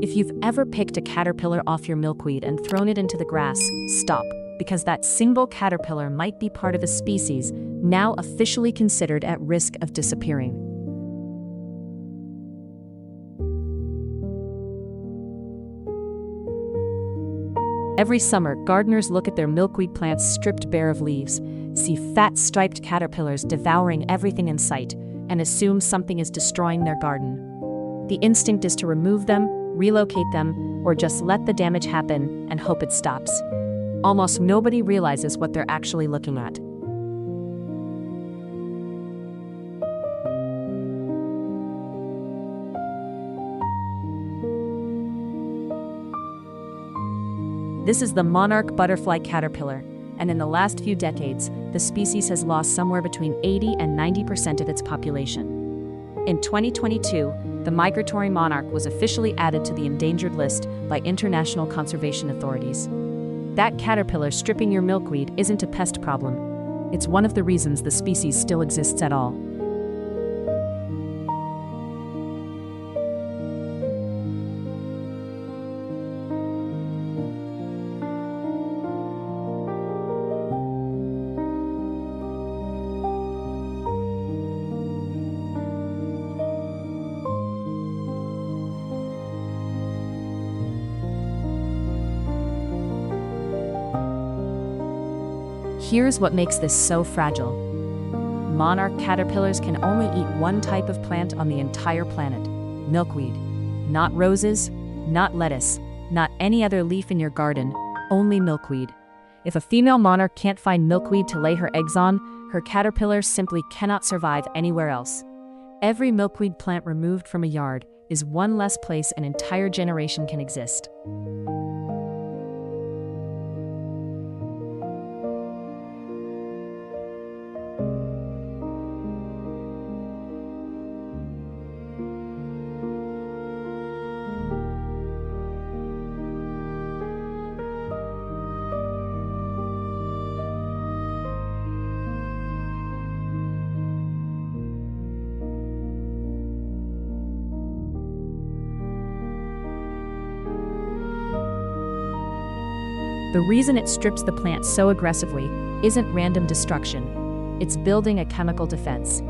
If you've ever picked a caterpillar off your milkweed and thrown it into the grass, stop, because that single caterpillar might be part of a species now officially considered at risk of disappearing. Every summer, gardeners look at their milkweed plants stripped bare of leaves, see fat striped caterpillars devouring everything in sight, and assume something is destroying their garden. The instinct is to remove them, relocate them, or just let the damage happen and hope it stops. Almost nobody realizes what they're actually looking at. This is the monarch butterfly caterpillar, and in the last few decades, the species has lost somewhere between 80 and 90% of its population. In 2022, the migratory monarch was officially added to the endangered list by international conservation authorities. That caterpillar stripping your milkweed isn't a pest problem. It's one of the reasons the species still exists at all. Here's what makes this so fragile. Monarch caterpillars can only eat one type of plant on the entire planet, milkweed. Not roses, not lettuce, not any other leaf in your garden, only milkweed. If a female monarch can't find milkweed to lay her eggs on, her caterpillar simply cannot survive anywhere else. Every milkweed plant removed from a yard is one less place an entire generation can exist. The reason it strips the plant so aggressively isn't random destruction. It's building a chemical defense.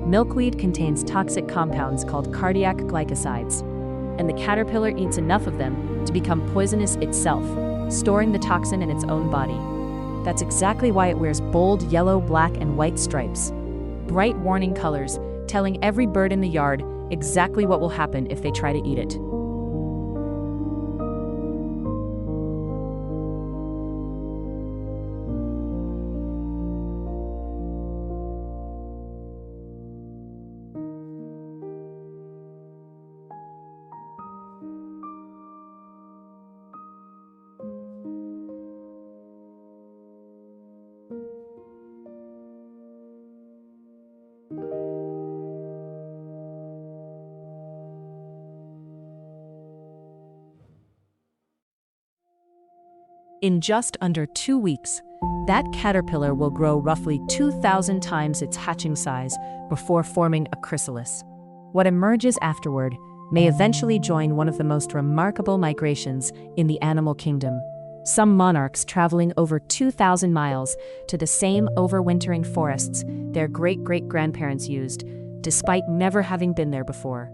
Milkweed contains toxic compounds called cardiac glycosides, and the caterpillar eats enough of them to become poisonous itself, storing the toxin in its own body. That's exactly why it wears bold yellow, black, and white stripes. Bright warning colors, telling every bird in the yard exactly what will happen if they try to eat it. In just under 2 weeks, that caterpillar will grow roughly 2,000 times its hatching size before forming a chrysalis. What emerges afterward may eventually join one of the most remarkable migrations in the animal kingdom. Some monarchs traveling over 2,000 miles to the same overwintering forests their great-great-grandparents used, despite never having been there before.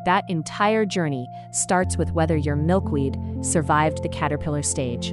That entire journey starts with whether your milkweed survived the caterpillar stage.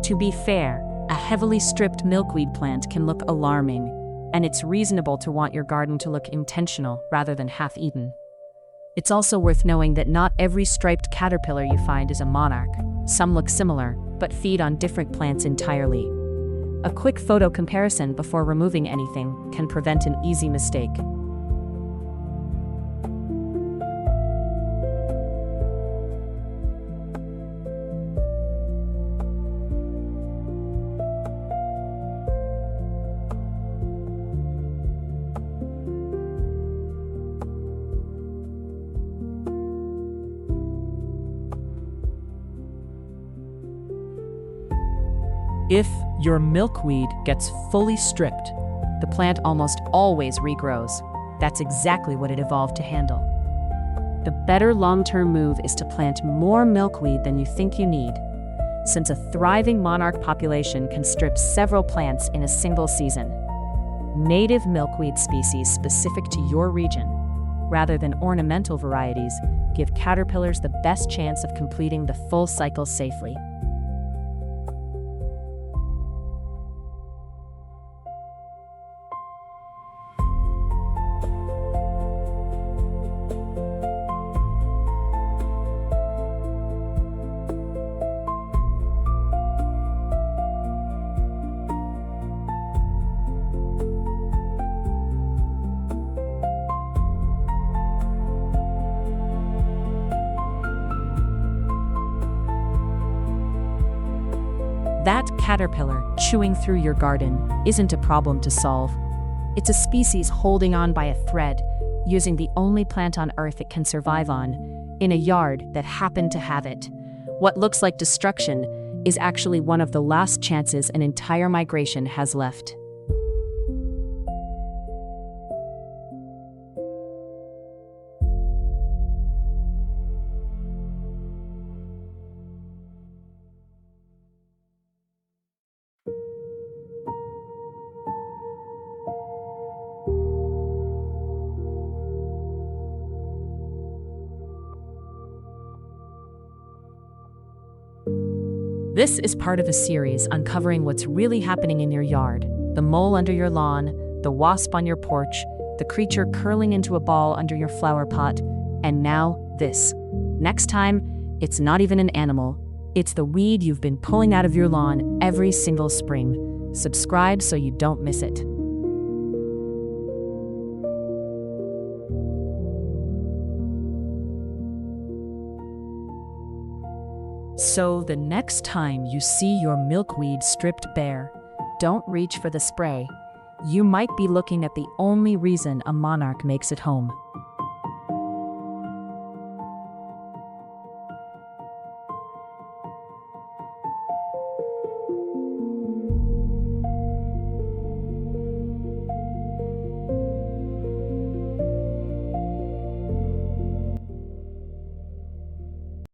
To be fair, a heavily stripped milkweed plant can look alarming, and it's reasonable to want your garden to look intentional rather than half-eaten. It's also worth knowing that not every striped caterpillar you find is a monarch. Some look similar, but feed on different plants entirely. A quick photo comparison before removing anything can prevent an easy mistake. If your milkweed gets fully stripped, the plant almost always regrows. That's exactly what it evolved to handle. The better long-term move is to plant more milkweed than you think you need, since a thriving monarch population can strip several plants in a single season. Native milkweed species specific to your region, rather than ornamental varieties, give caterpillars the best chance of completing the full cycle safely. That caterpillar chewing through your garden isn't a problem to solve. It's a species holding on by a thread, using the only plant on Earth it can survive on, in a yard that happened to have it. What looks like destruction is actually one of the last chances an entire migration has left. This is part of a series uncovering what's really happening in your yard: the mole under your lawn, the wasp on your porch, the creature curling into a ball under your flower pot, and now this. Next time, it's not even an animal. It's the weed you've been pulling out of your lawn every single spring. Subscribe so you don't miss it. So the next time you see your milkweed stripped bare, don't reach for the spray. You might be looking at the only reason a monarch makes it home.